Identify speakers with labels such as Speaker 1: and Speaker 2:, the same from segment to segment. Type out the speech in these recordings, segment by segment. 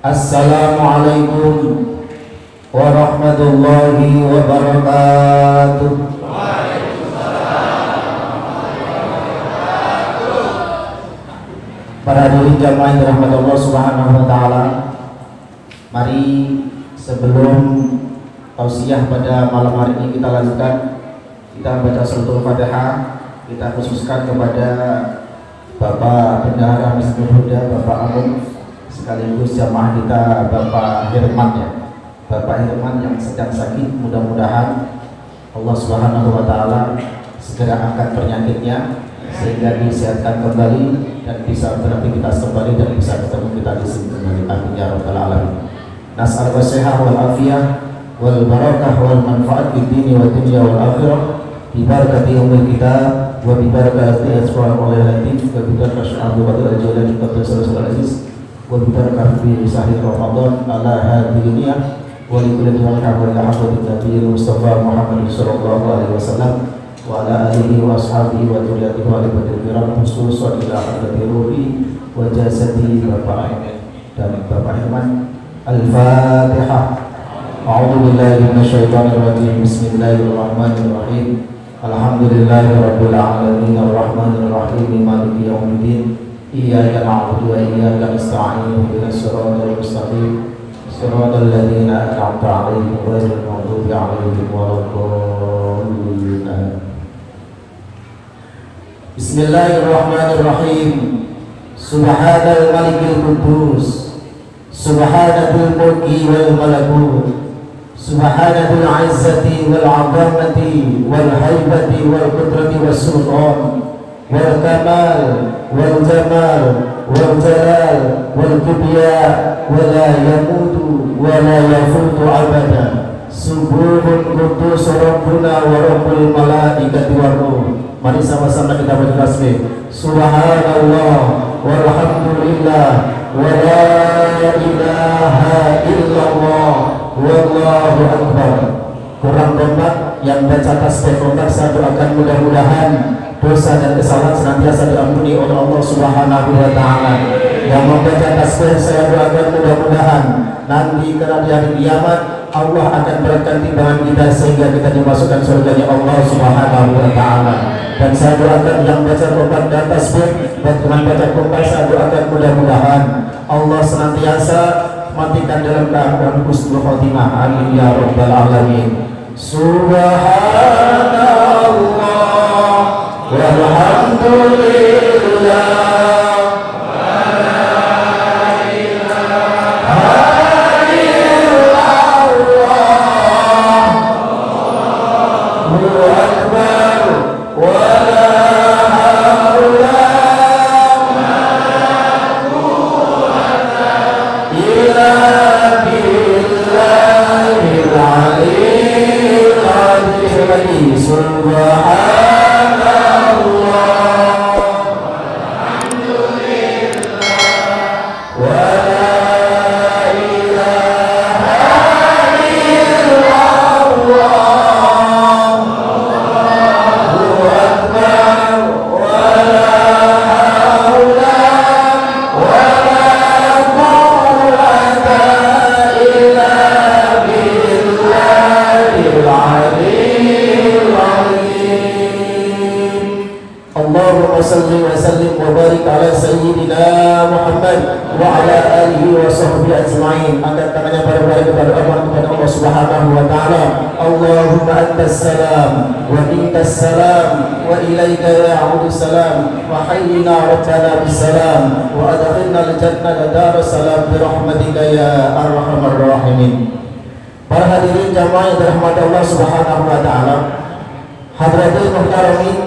Speaker 1: Assalamualaikum warahmatullahi wabarakatuh. Para hadirin jamaah yang dirahmati Allah Subhanahu wa taala, mari sebelum tausiah pada malam hari ini kita lanjutkan. Kita baca suratul Fatihah. Kita khususkan kepada Bapak Bendahara Masjidil Huda, Bapak Amun, sekaligus jamaah kita Bapak Hirman ya. Bapak Hirman yang sedang sakit, mudah-mudahan Allah Subhanahu wa taala segera angkat penyakitnya sehingga disehatkan kembali dan bisa beraktivitas kembali dan bisa ketemu kita di sini kembali. Amin ya rabbal alamin. Nas'al wasihah wal afiyah wal barakah wal manfaat fid dini wa dunya wal akhirah bi barakati umil kitab wa bi barakati asfar wal latif wa bi barakati syahadu wa al-jalal wa sallallahu aziz wa bi barakati sahih Ramadan ala hadhihi niyah wa li kulli tuwalka wa la hawla nabi Mustafa Muhammad sallallahu alaihi wasallam wa ala alihi wa ashabihi wa dzurriyyatihi wa alihi kiram khususan ila hadrati ruhi wa jasadi Bapak Amin dan Bapak Hirman. Al-Fatihah. A'udzu billahi minasyaitonir rajim. Bismillahirrahmanirrahim. Alhamdulillahirabbil alamin arrahmanir rahim maliki yaumiddin. Iyyaka na'budu wa iyyaka nasta'in ihdinas siratal mustaqim siratal ladzina an'amta 'alaihim ghairil maghdubi 'alaihim waladdallin. Bismillahirrahmanirrahim. Subhanal malikil quddus, subhanal mulki wal malakut, subhanal izzati wal 'azamati wal haibati wal qudrati was sultan wal kamal wal jamal wal jalal wal kibriya wa la yamutu wa la yafutu abada. Subuhun quddus rabbuna wa rabbul malaikati war ruh. Mari sama-sama kita baca tasbih. Subhanallah walhamdulillah wa la ilaha illallah wallahu akbar. Kurang kompak yang baca tasbih kompak, saya doakan mudah-mudahan dosa dan kesalahan senantiasa diampuni oleh Allah Subhanahu wa taala. Yang membaca tasbih saya doakan mudah-mudahan nanti karena di hari kiamat Allah akan beratkan timbangan kita sehingga kita dimasukkan surganya Allah Subhanahu wa taala. Dan saya doakan yang baca kompak dan tasbih dengan baca kompak, saya doakan mudah-mudahan Allah senantiasa matikan dalam keadaan husnul khotimah. Amin ya rabbal alamin. Subhanallah walhamdulillah. Para hadirin jamaah yang dirahmati Allah Subhanahu wa taala, hadratul muhtaramin,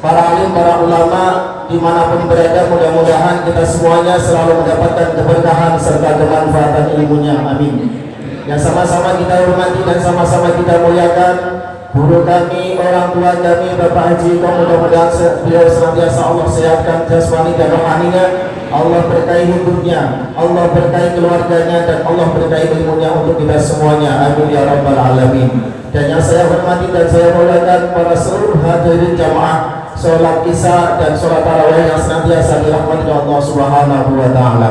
Speaker 1: para alim, para ulama dimanapun berada, mudah-mudahan kita semuanya selalu mendapatkan keberkahan serta kemanfaatan ilmunya. Amin. Yang sama-sama kita hormati dan sama-sama kita muliakan guru kami, orang tua kami, Bapak Haji, mudah-mudahan beliau senantiasa Allah sehatkan jasmani dan rohaninya. Allah berkahi hidupnya, Allah berkahi keluarganya, dan Allah berkahi ilmunya untuk kita semuanya. Amin ya rabbal alamin. Dan yang saya hormati dan saya muliakan para seluruh hadirin jamaah sholat isya dan sholat tarawih yang senantiasa dirahmati Allah Subhanahu wa taala.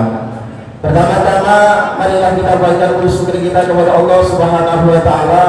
Speaker 1: Pertama-tama marilah kita panjatkan syukur kita kepada Allah Subhanahu wa taala.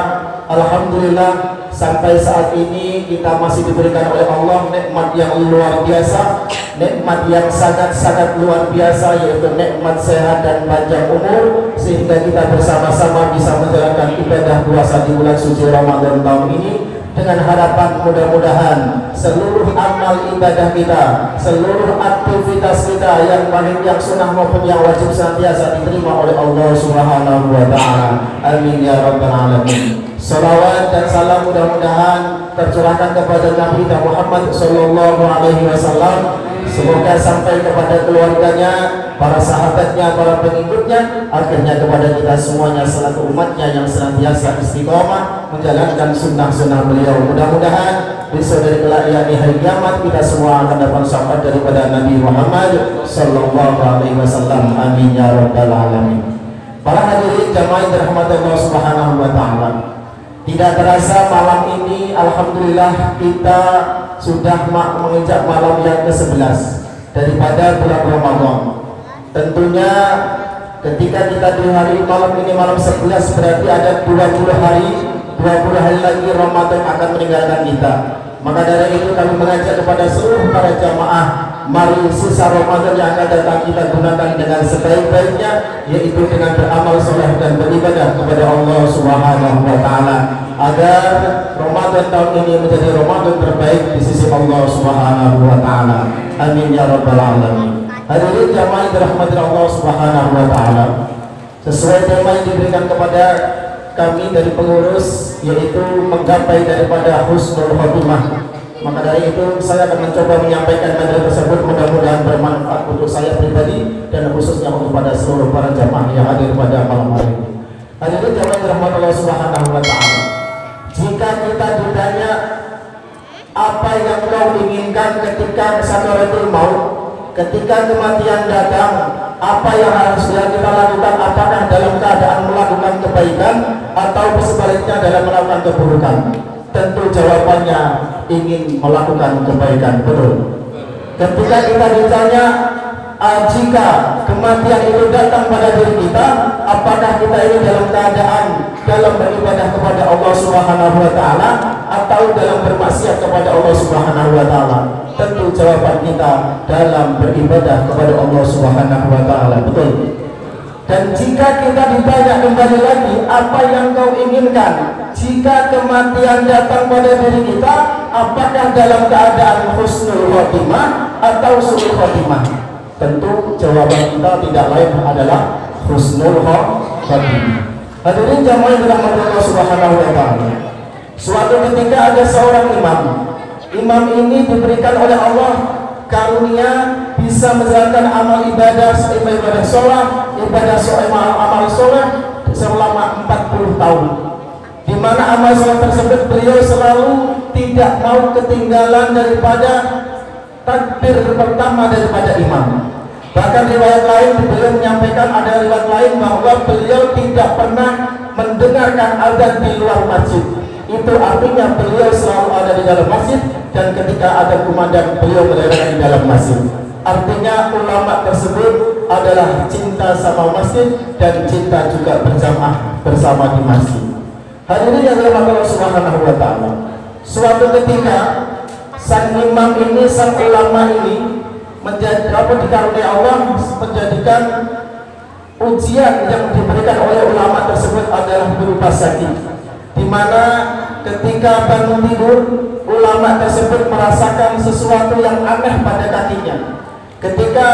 Speaker 1: Alhamdulillah sampai saat ini kita masih diberikan oleh Allah nikmat yang luar biasa, nikmat yang sangat-sangat luar biasa, yaitu nikmat sehat dan panjang umur, sehingga kita bersama-sama bisa menjalankan ibadah puasa di bulan suci Ramadan tahun ini dengan harapan mudah-mudahan seluruh amal ibadah kita, seluruh aktivitas kita yang baik, yang sunnah maupun yang wajib senantiasa diterima oleh Allah Subhanahu wa taala. Amin ya rabbal alamin. Salawat dan salam mudah-mudahan tercurahkan kepada Nabi Muhammad sallallahu alaihi wasallam. Semoga sampai kepada keluarganya, para sahabatnya, para pengikutnya, akhirnya kepada kita semuanya selaku umatnya yang senantiasa istiqomah menjalankan sunnah-sunnah beliau. Mudah-mudahan besok dari kelak di hari kiamat kita semua akan dapat syafaat daripada Nabi Muhammad sallallahu alaihi wasallam. Amin ya rabbal alamin. Para hadirin jamaah yang dirahmati Allah Subhanahu wa taala. Tidak terasa malam ini alhamdulillah kita sudah menginjak malam yang ke-11 daripada bulan Ramadan. Tentunya ketika kita di hari malam ini malam 11 berarti ada 20 hari lagi Ramadan akan meninggalkan kita. Maka dari itu kami mengajak kepada seluruh para jamaah, mari sisa Ramadan yang akan datang kita gunakan dengan sebaik-baiknya, yaitu dengan beramal soleh dan beribadah kepada Allah Subhanahu wa taala, agar Ramadan tahun ini menjadi Ramadan terbaik di sisi Allah Subhanahu wa taala. Amin ya rabbal alamin. Hadirin jamaah yang dirahmati Allah Subhanahu wa taala, sesuai tema yang diberikan kepada kami dari pengurus, yaitu menggapai daripada husnul khotimah. Maka dari itu saya akan mencoba menyampaikan materi tersebut, mudah-mudahan bermanfaat untuk saya pribadi dan khususnya untuk pada seluruh para jamaah yang hadir pada malam hari ini. Hadirin jamaah dirahmati Allah Subhanahu wa taala, jika kita ditanya apa yang kau inginkan ketika sakaratul maut, ketika kematian datang, apa yang harus kita lakukan? Apakah dalam keadaan melakukan kebaikan atau sebaliknya dalam melakukan keburukan? Tentu jawabannya ingin melakukan kebaikan, betul. Ketika kita ditanya jika kematian itu datang pada diri kita, apakah kita ini dalam keadaan dalam beribadah kepada Allah Subhanahu wa taala atau dalam bermaksiat kepada Allah Subhanahu wa taala? Tentu jawaban kita dalam beribadah kepada Allah Subhanahu wa taala, betul. Dan jika kita ditanya kembali lagi, apa yang kau inginkan jika kematian datang pada diri kita, apakah dalam keadaan husnul khotimah atau su'ul khotimah? Tentu jawaban kita tidak lain adalah husnul khotimah. Hadirin jamaah yang dirahmati Allah Subhanahu wa taala, suatu ketika ada seorang imam. Imam ini diberikan oleh Allah karunia bisa menjalankan amal ibadah, ibadah sholat, amal sholat selama 40 tahun. Di mana amal sholat tersebut beliau selalu tidak mau ketinggalan daripada takbir pertama daripada imam. Bahkan riwayat lain beliau menyampaikan, ada riwayat lain bahwa beliau tidak pernah mendengarkan azan di luar masjid. Itu artinya beliau selalu ada di dalam masjid, dan ketika ada kumandang beliau berada di dalam masjid. Artinya ulama tersebut adalah cinta sama masjid dan cinta juga berjamaah bersama di masjid. Hadirin yang dirahmati Allah Subhanahu wa taala, suatu ketika sang imam ini, sang ulama ini dikaruniai Allah menjadikan ujian yang diberikan oleh ulama tersebut adalah berupa sakit, di mana ketika bangun tidur ulama tersebut merasakan sesuatu yang aneh pada kakinya. Ketika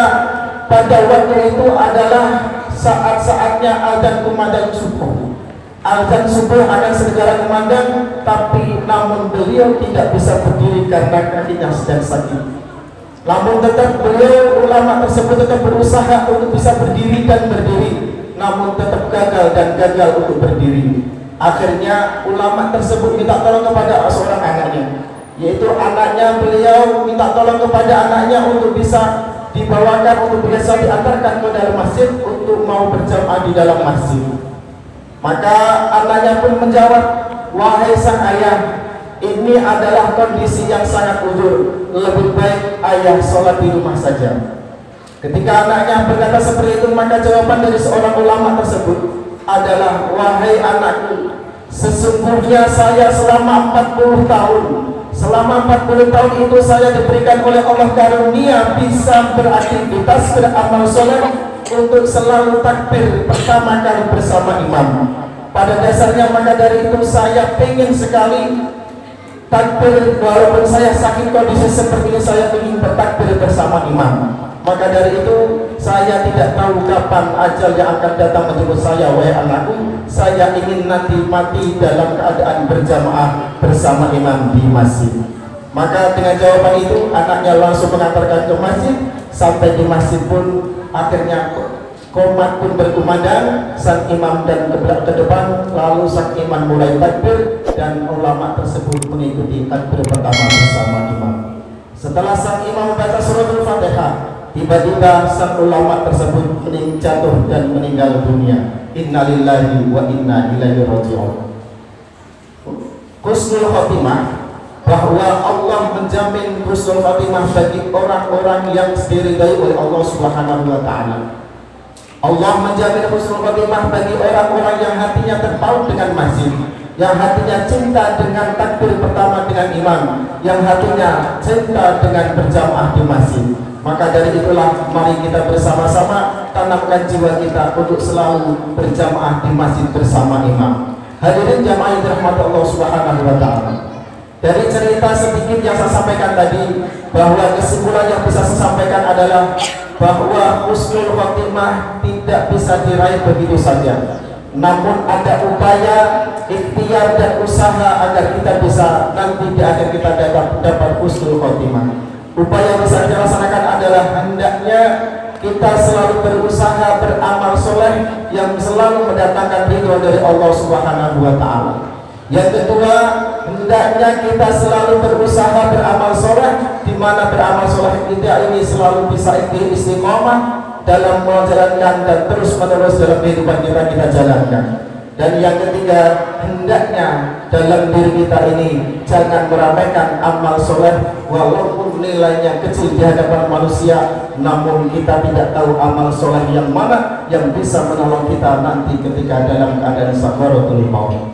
Speaker 1: pada waktu itu adalah saat-saatnya azan kumandang subuh. Azan subuh akan segera kumandang, tapi namun beliau tidak bisa berdiri karena kakinya sedang sakit. Namun tetap beliau, ulama tersebut tetap berusaha untuk bisa berdiri dan berdiri, namun tetap gagal dan gagal untuk berdiri. Akhirnya ulama tersebut minta tolong kepada seorang anaknya, yaitu anaknya beliau minta tolong kepada anaknya untuk bisa dibawakan, untuk bisa diantarkan ke dalam masjid untuk mau berjamaah di dalam masjid. Maka anaknya pun menjawab, wahai sang ayah, ini adalah kondisi yang sangat uzur, lebih baik ayah sholat di rumah saja. Ketika anaknya berkata seperti itu, maka jawaban dari seorang ulama tersebut adalah, wahai anakku, sesungguhnya saya selama 40 tahun itu saya diberikan oleh Allah karunia bisa beraktivitas, beramal soleh untuk selalu takbir pertama kali bersama imam. Pada dasarnya maka dari itu saya ingin sekali takbir, walaupun saya sakit kondisi seperti ini, saya ingin bertakbir bersama imam. Maka dari itu saya tidak tahu kapan ajal yang akan datang menjemput saya, wahai anakku. Saya ingin nanti mati dalam keadaan berjamaah bersama imam di masjid. Maka dengan jawaban itu anaknya langsung mengantarkan ke masjid. Sampai di masjid pun akhirnya qomat pun berkumandang, sang imam dan ke depan, lalu sang imam mulai takbir dan ulama tersebut mengikuti takbir pertama bersama imam. Setelah sang imam membaca suratul Fatihah, tiba-tiba sang ulama tersebut jatuh dan meninggal dunia. Innalillahi wa inna ilaihi raji'un. Husnul khotimah, bahwa Allah menjamin husnul khotimah bagi orang-orang yang diridai oleh Allah Subhanahu wa taala. Allah menjamin husnul khotimah bagi orang-orang yang hatinya terpaut dengan masjid, yang hatinya cinta dengan takbir pertama dengan imam, yang hatinya cinta dengan berjamaah di masjid. Maka dari itulah mari kita bersama-sama tanamkan jiwa kita untuk selalu berjamaah di masjid bersama imam. Hadirin jamaah yang dirahmati Allah Subhanahu wa taala. Dari cerita sedikit yang saya sampaikan tadi, bahwa kesimpulan yang bisa saya sampaikan adalah bahwa husnul khotimah tidak bisa diraih begitu saja. Namun ada upaya, ikhtiar dan usaha agar kita bisa nanti di akhir kita dapat husnul khotimah. Upaya yang bisa dilaksanakan adalah hendaknya kita selalu berusaha beramal soleh yang selalu mendatangkan ridho dari Allah Subhanahu wa taala. Yang kedua, hendaknya kita selalu berusaha beramal soleh, di mana beramal soleh kita ini selalu bisa istiqomah dalam menjalankan dan terus menerus dalam kehidupan kita jalankan. Dan yang ketiga, hendaknya dalam diri kita ini jangan meramaikan amal soleh, walaupun nilainya kecil di hadapan manusia, namun kita tidak tahu amal soleh yang mana yang bisa menolong kita nanti ketika dalam keadaan sakaratul maut.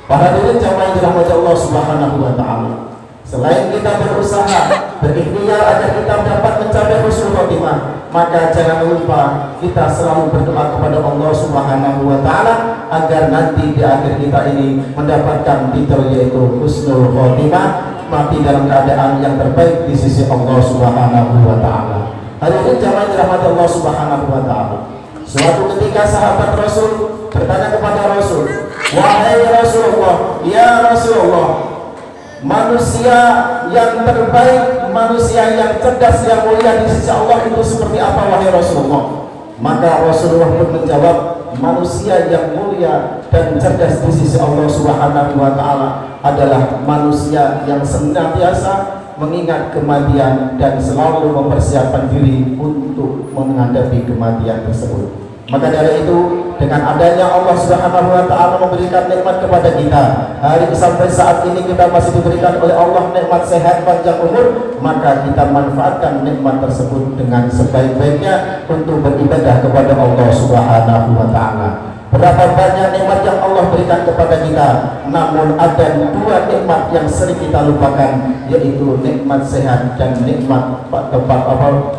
Speaker 1: Para hadirin jamaah yang dirahmati Allah Subhanahu wa taala, selain kita berusaha berikhtiar agar kita dapat mencapai husnul khotimah, maka jangan lupa kita selalu berdoa kepada Allah Subhanahu wa taala agar nanti di akhir kita ini mendapatkan titel yaitu husnul khotimah, mati dalam keadaan yang terbaik di sisi Allah Subhanahu wa taala. Hadirin jamaah yang dirahmati Allah Subhanahu wa taala. Suatu ketika sahabat Rasul bertanya kepada Rasul, wahai Rasulullah, ya Rasulullah, manusia yang terbaik, manusia yang cerdas, yang mulia di sisi Allah itu seperti apa, wahai Rasulullah? Maka Rasulullah pun menjawab, manusia yang mulia dan cerdas di sisi Allah Subhanahu wa taala adalah manusia yang senantiasa mengingat kematian dan selalu mempersiapkan diri untuk menghadapi kematian tersebut. Maka dari itu, dengan adanya Allah Subhanahu wa taala memberikan nikmat kepada kita, hari sampai saat ini kita masih diberikan oleh Allah nikmat sehat panjang umur, maka kita manfaatkan nikmat tersebut dengan sebaik-baiknya untuk beribadah kepada Allah Subhanahu wa taala. Berapa banyak nikmat yang Allah berikan kepada kita, namun ada dua nikmat yang sering kita lupakan, yaitu nikmat sehat dan nikmat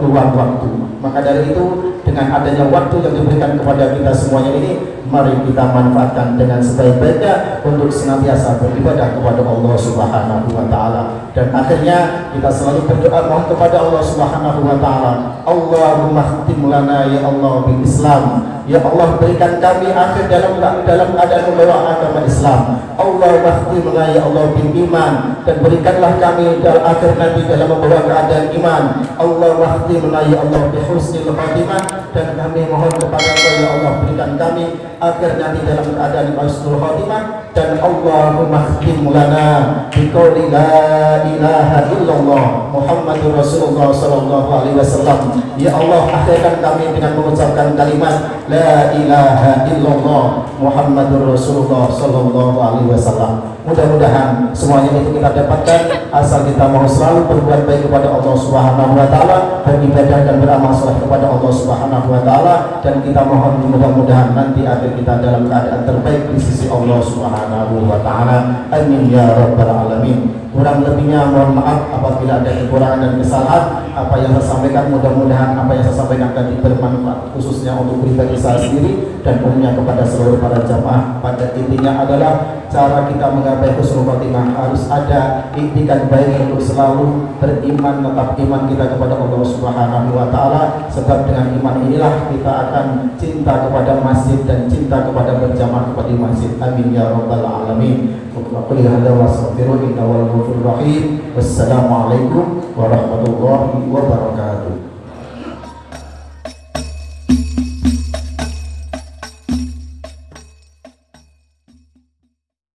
Speaker 1: luang waktu. Maka dari itu, dengan adanya waktu yang diberikan kepada kita semuanya ini, mari kita manfaatkan dengan sebaik-baiknya untuk senantiasa beribadah kepada Allah Subhanahu wa taala. Dan akhirnya kita selalu berdoa mohon kepada Allah Subhanahu wa taala, Allahumma khtim lana ya Allah bil Islam. Ya Allah, berikan kami akhir dalam keadaan membawa agama Islam. Allahumma khtim lana ya Allah bil iman, dan berikanlah kami dalam akhir nanti dalam membawa keadaan iman. Allahumma khtim lana ya Allah bi husnil khatimah, dan kami mohon kepada Allah ya Allah berikan kami akhir nanti dalam keadaan husnul khatimah. dan Allahumma khtim lana biqauli la ilaha illallah Muhammadur Rasulullah sallallahu alaihi wasallam. Ya Allah, akhirkan kami dengan mengucapkan kalimat la ilaha illallah Muhammadur Rasulullah sallallahu alaihi wasallam. Mudah-mudahan semuanya itu kita dapatkan asal kita mau selalu berbuat baik kepada Allah Subhanahu wa taala, beribadah dan beramal saleh kepada Allah Subhanahu wa taala, dan kita mohon mudah-mudahan nanti akhir kita dalam keadaan terbaik di sisi Allah Subhanahu wa taala. Amin ya rabbal alamin. Kurang lebihnya mohon maaf apabila ada kekurangan dan kesalahan. Apa yang saya sampaikan, mudah-mudahan apa yang saya sampaikan tadi bermanfaat khususnya untuk pribadi saya sendiri dan umumnya kepada seluruh para jamaah. Pada intinya adalah cara kita menggapai husnul khotimah harus ada iktikan baik untuk selalu beriman, tetap iman kita kepada Allah Subhanahu wa taala, sebab dengan iman inilah kita akan cinta kepada masjid dan cinta kepada berjamaah kepada masjid. Amin ya rabbal alamin. Wassalamualaikum warahmatullahi wabarakatuh.